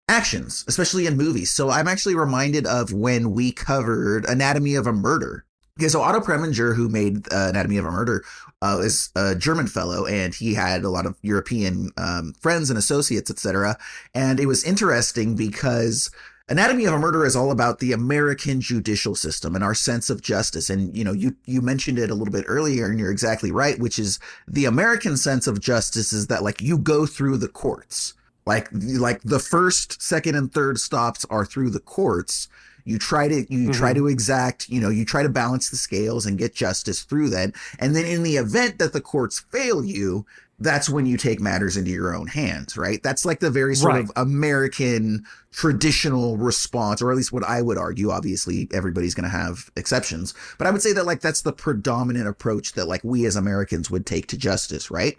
actions, especially in movies. So I'm actually reminded of when we covered Anatomy of a Murder. Okay, so Otto Preminger, who made Anatomy of a Murder, is a German fellow, and he had a lot of European friends and associates, etc. And it was interesting because Anatomy of a Murder is all about the American judicial system and our sense of justice. And, you mentioned it a little bit earlier, and you're exactly right, which is the American sense of justice is that, like, you go through the courts. Like the first, second, and third stops are through the courts. You try to exact, you try to balance the scales and get justice through that. And then in the event that the courts fail you, that's when you take matters into your own hands, right? That's like the very sort of American traditional response, or at least what I would argue. Obviously, everybody's going to have exceptions, but I would say that like that's the predominant approach that like we as Americans would take to justice, right?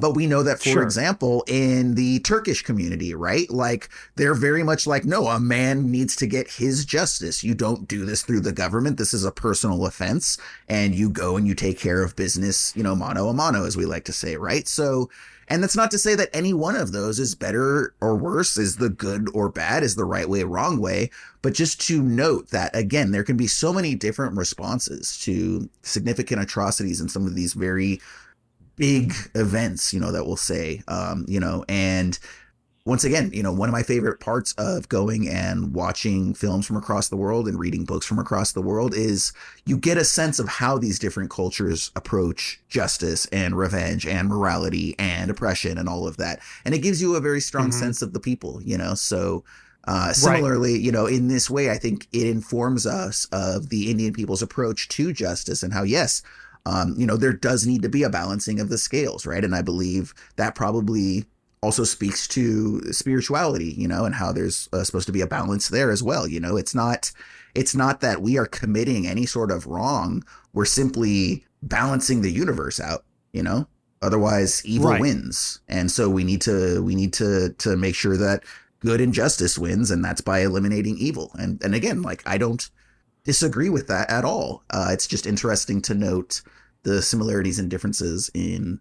But we know that, for example, in the Turkish community, right? Like they're very much like, no, a man needs to get his justice. You don't do this through the government. This is a personal offense, and you go and you take care of business, mano a mano, as we like to say, right? So, and that's not to say that any one of those is better or worse, is the good or bad, is the right way, wrong way, but just to note that, again, there can be so many different responses to significant atrocities in some of these very big events, that we'll say, and once again, one of my favorite parts of going and watching films from across the world and reading books from across the world is you get a sense of how these different cultures approach justice and revenge and morality and oppression and all of that. And it gives you a very strong sense of the people, so similarly, in this way, I think it informs us of the Indian people's approach to justice and how, yes, there does need to be a balancing of the scales, right? And I believe that probably also speaks to spirituality, and how there's supposed to be a balance there as well. It's not that we are committing any sort of wrong. We're simply balancing the universe out, otherwise evil Right. wins. And so we need to make sure that good and justice wins. And that's by eliminating evil. And again, like, I don't disagree with that at all. It's just interesting to note the similarities and differences in,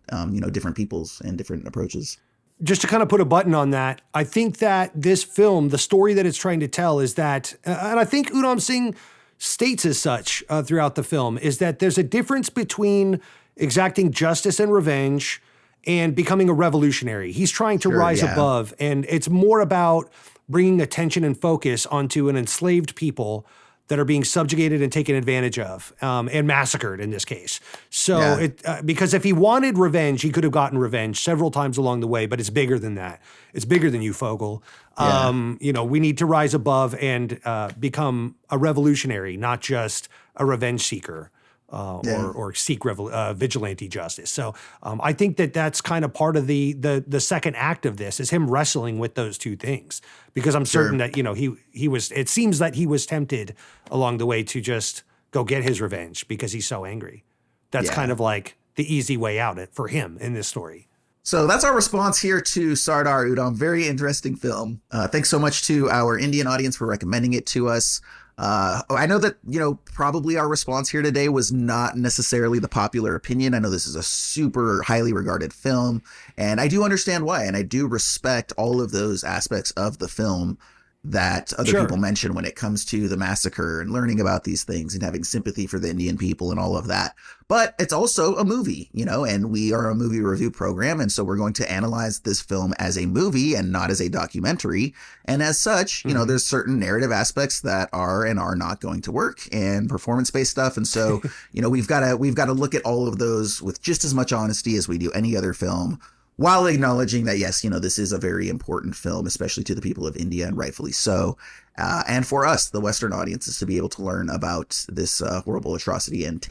different peoples and different approaches. Just to kind of put a button on that, I think that this film, the story that it's trying to tell is that, and I think Udham Singh states as such throughout the film, is that there's a difference between exacting justice and revenge and becoming a revolutionary. He's trying to rise above, and it's more about bringing attention and focus onto an enslaved people that are being subjugated and taken advantage of, and massacred in this case. So because if he wanted revenge, he could have gotten revenge several times along the way, but it's bigger than that. It's bigger than you, Fogel. We need to rise above and become a revolutionary, not just a revenge seeker. Or seek vigilante justice. So I think that that's kind of part of the second act of this, is him wrestling with those two things, because I'm certain that he was. It seems that he was tempted along the way to just go get his revenge because he's so angry. That's kind of like the easy way out for him in this story. So that's our response here to Sardar Udham. Very interesting film. Thanks so much to our Indian audience for recommending it to us. I know that, probably our response here today was not necessarily the popular opinion. I know this is a super highly regarded film, and I do understand why. And I do respect all of those aspects of the film that other people mention when it comes to the massacre and learning about these things and having sympathy for the Indian people and all of that. But it's also a movie, and we are a movie review program. And so we're going to analyze this film as a movie and not as a documentary. And as such, there's certain narrative aspects that are and are not going to work, and performance-based stuff. And so, we've got to look at all of those with just as much honesty as we do any other film, while acknowledging that, yes, this is a very important film, especially to the people of India, and rightfully so. And for us, the Western audiences, to be able to learn about this horrible atrocity and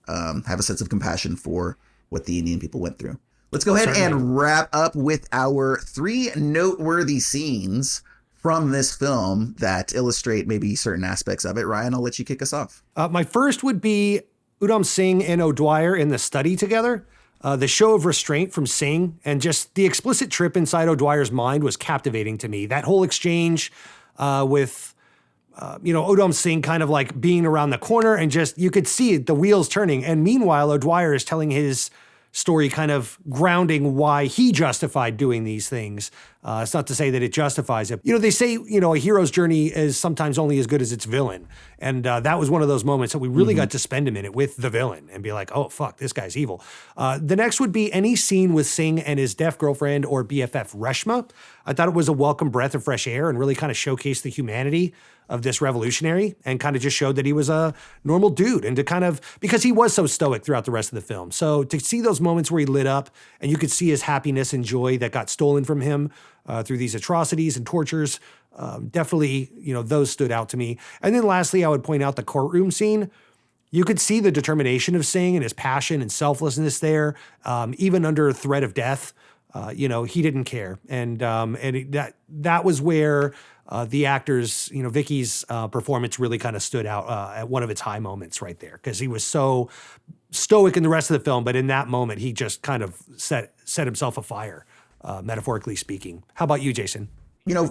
have a sense of compassion for what the Indian people went through. Let's go ahead and wrap up with our 3 noteworthy scenes from this film that illustrate maybe certain aspects of it. Ryan, I'll let you kick us off. My first would be Udham Singh and O'Dwyer in the study together. The show of restraint from Singh and just the explicit trip inside O'Dwyer's mind was captivating to me. That whole exchange with Udham Singh kind of like being around the corner, and just, you could see the wheels turning. And meanwhile, O'Dwyer is telling his story, kind of grounding why he justified doing these things. It's not to say that it justifies it. They say, a hero's journey is sometimes only as good as its villain. And that was one of those moments that we really got to spend a minute with the villain and be like, oh, fuck, this guy's evil. The next would be any scene with Singh and his deaf girlfriend or BFF Reshma. I thought it was a welcome breath of fresh air and really kind of showcased the humanity of this revolutionary, and kind of just showed that he was a normal dude, and to kind of, because he was so stoic throughout the rest of the film. So to see those moments where he lit up and you could see his happiness and joy that got stolen from him through these atrocities and tortures, definitely, those stood out to me. And then lastly, I would point out the courtroom scene. You could see the determination of Singh and his passion and selflessness there, even under threat of death. He didn't care. And that was where the actor's, Vicky's performance really kind of stood out at one of its high moments right there, because he was so stoic in the rest of the film, but in that moment, he just kind of set himself afire, metaphorically speaking. How about you, Jason?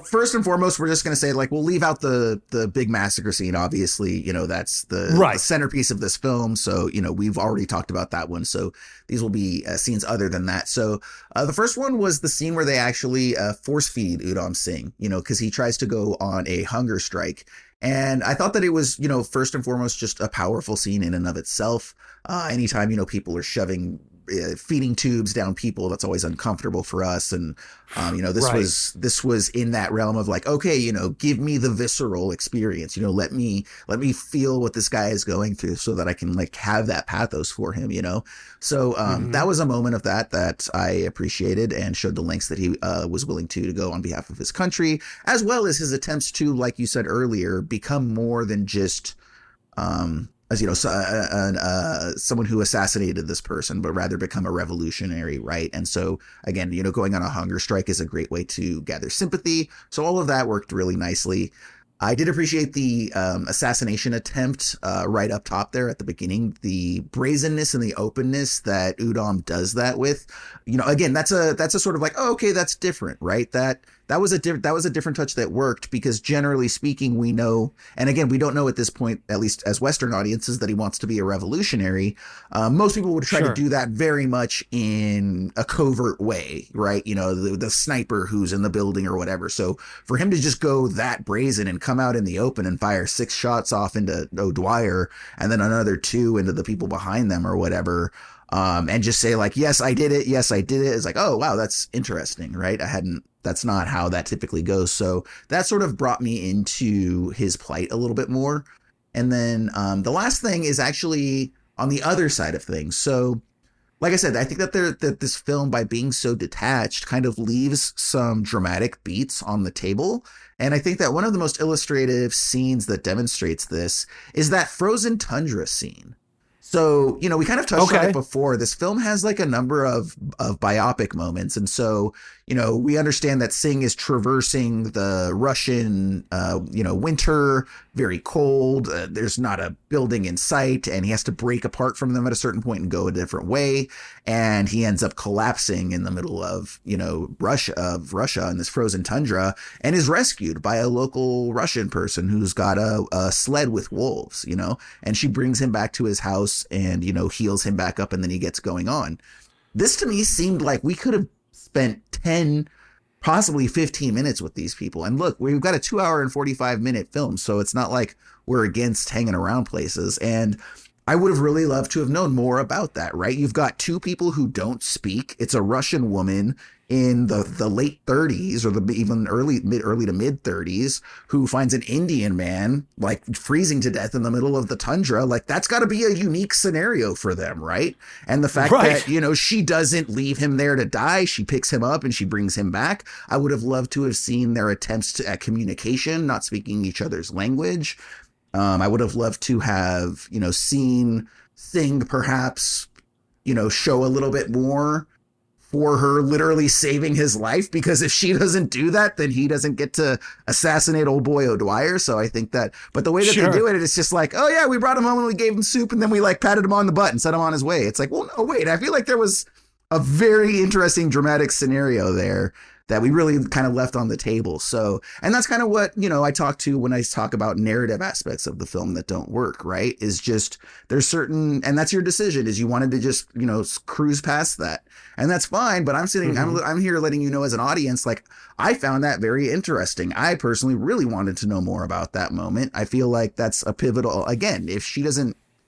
First and foremost, we're just going to say, we'll leave out the big massacre scene. Obviously, that's the centerpiece of this film. So, we've already talked about that one. So these will be scenes other than that. So the first one was the scene where they actually force feed Udham Singh, because he tries to go on a hunger strike. And I thought that it was, first and foremost, just a powerful scene in and of itself. Anytime, people are shoving feeding tubes down people, that's always uncomfortable for us. And this was in that realm of like, okay, give me the visceral experience, let me feel what this guy is going through so that I can have that pathos for him, so that was a moment of that I appreciated, and showed the lengths that he was willing to go on behalf of his country, as well as his attempts to, like you said earlier, become more than just a as someone who assassinated this person, but rather become a revolutionary, right? And so again, going on a hunger strike is a great way to gather sympathy. So all of that worked really nicely. I did appreciate the assassination attempt right up top there at the beginning, the brazenness and the openness that Udom does that with. Again, that's a sort of like, oh, okay, that's different, right? That was a different touch that worked, because generally speaking, we know, and again, we don't know at this point, at least as Western audiences, that he wants to be a revolutionary. Most people would try to do that very much in a covert way, right? The sniper who's in the building or whatever. So for him to just go that brazen and come out in the open and fire 6 shots off into O'Dwyer and then another 2 into the people behind them or whatever, and just say like, yes, I did it. Yes, I did it. It's like, oh, wow, that's interesting, right? That's not how that typically goes. So that sort of brought me into his plight a little bit more. And then the last thing is actually on the other side of things. So like I said, I think that this film, by being so detached, kind of leaves some dramatic beats on the table. And I think that one of the most illustrative scenes that demonstrates this is that frozen tundra scene. So, we kind of touched on it before. This film has like a number of biopic moments. And so, we understand that Singh is traversing the Russian, winter, very cold. There's not a building in sight, and he has to break apart from them at a certain point and go a different way. And he ends up collapsing in the middle of, Russia in this frozen tundra, and is rescued by a local Russian person who's got a sled with wolves, and she brings him back to his house and, heals him back up, and then he gets going on. This to me seemed like we could have spent 10, possibly 15 minutes with these people. And look, we've got a 2 hour and 45-minute film, so it's not like we're against hanging around places. And I would have really loved to have known more about that, right? You've got 2 people who don't speak. It's a Russian woman in the late 30s, or even early to mid 30s, who finds an Indian man like freezing to death in the middle of the tundra. Like, that's got to be a unique scenario for them, right? And the fact that, she doesn't leave him there to die. She picks him up and she brings him back. I would have loved to have seen their attempts at communication, not speaking each other's language. I would have loved to have, seen Singh perhaps, show a little bit more for her literally saving his life, because if she doesn't do that, then he doesn't get to assassinate old boy O'Dwyer. So I think that, but the way that they do it, it's just like, oh yeah, we brought him home and we gave him soup, and then we like patted him on the butt and sent him on his way. It's like, well, no, wait, I feel like there was a very interesting dramatic scenario there that we really kind of left on the table. So, and that's kind of what, I talk to when I talk about narrative aspects of the film that don't work, right? Is just, there's certain, and that's your decision, is you wanted to just, cruise past that. And that's fine, but I'm sitting, I'm here letting you know as an audience, like, I found that very interesting. I personally really wanted to know more about that moment. I feel like that's a pivotal, again, if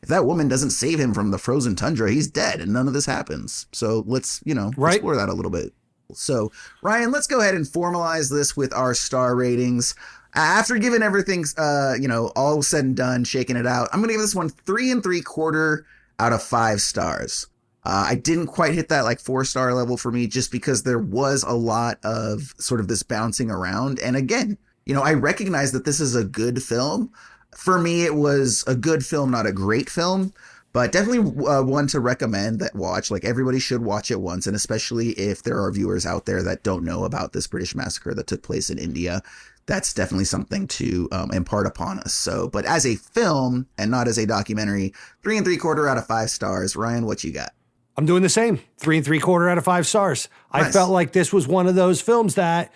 that woman doesn't save him from the frozen tundra, he's dead and none of this happens. So let's, explore that a little bit. So, Ryan, let's go ahead and formalize this with our star ratings. After giving everything, all said and done, shaking it out, I'm going to give this one 3 3/4 out of 5 stars. I didn't quite hit that like 4-star level for me, just because there was a lot of sort of this bouncing around. And again, I recognize that this is a good film. For me, it was a good film, not a great film. But definitely one to recommend that watch. Like, everybody should watch it once, and especially if there are viewers out there that don't know about this British massacre that took place in India, that's definitely something to impart upon us. So, but as a film and not as a documentary, 3 3/4 out of 5 stars. Ryan, what you got? I'm doing the same. 3 3/4 out of 5 stars. Nice. I felt like this was one of those films that,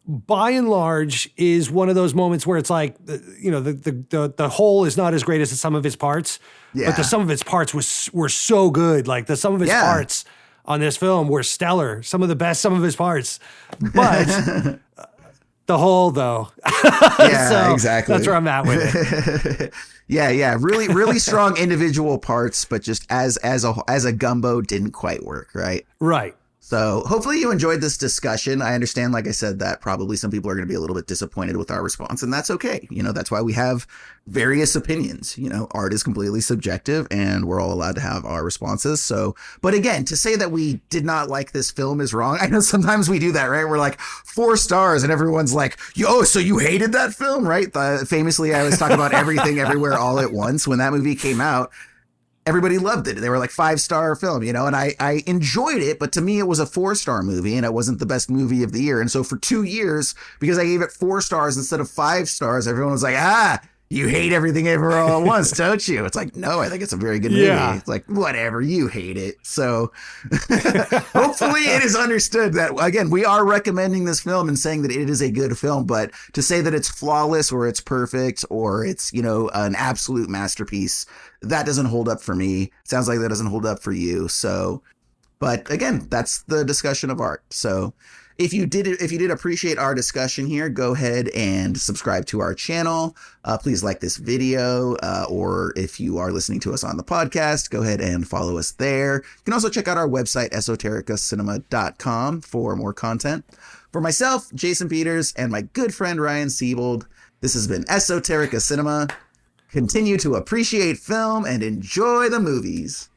by and large, is one of those moments where it's like, the whole is not as great as the sum of its parts, but the sum of its parts were so good. Like, the sum of its parts on this film were stellar. Some of the best sum of its parts, but the whole though. Yeah, so exactly. That's where I'm at with it. Yeah. Really, really strong individual parts, but just as a gumbo didn't quite work. Right. Right. So hopefully you enjoyed this discussion. I understand, like I said, that probably some people are going to be a little bit disappointed with our response, and that's okay. That's why we have various opinions. Art is completely subjective, and we're all allowed to have our responses. So, but again, to say that we did not like this film is wrong. I know sometimes we do that, right? We're like 4 stars, and everyone's like, "Yo, so you hated that film, right?" Famously, I was talking about Everything Everywhere All at Once when that movie came out. Everybody loved it. They were like 5-star film, and I enjoyed it, but to me it was a 4-star movie and it wasn't the best movie of the year. And so for 2 years, because I gave it 4 stars instead of 5 stars, everyone was like, you hate Everything Everywhere All at Once, don't you? It's like, no, I think it's a very good movie. Yeah. It's like, whatever, you hate it. So hopefully it is understood that, again, we are recommending this film and saying that it is a good film, but to say that it's flawless or it's perfect or it's, an absolute masterpiece, that doesn't hold up for me. Sounds like that doesn't hold up for you. So, but again, that's the discussion of art. So if you did appreciate our discussion here, go ahead and subscribe to our channel. Please like this video, or if you are listening to us on the podcast, go ahead and follow us there. You can also check out our website, esotericacinema.com, for more content. For myself, Jason Peters, and my good friend Ryan Siebold, this has been Esoterica Cinema. Continue to appreciate film and enjoy the movies.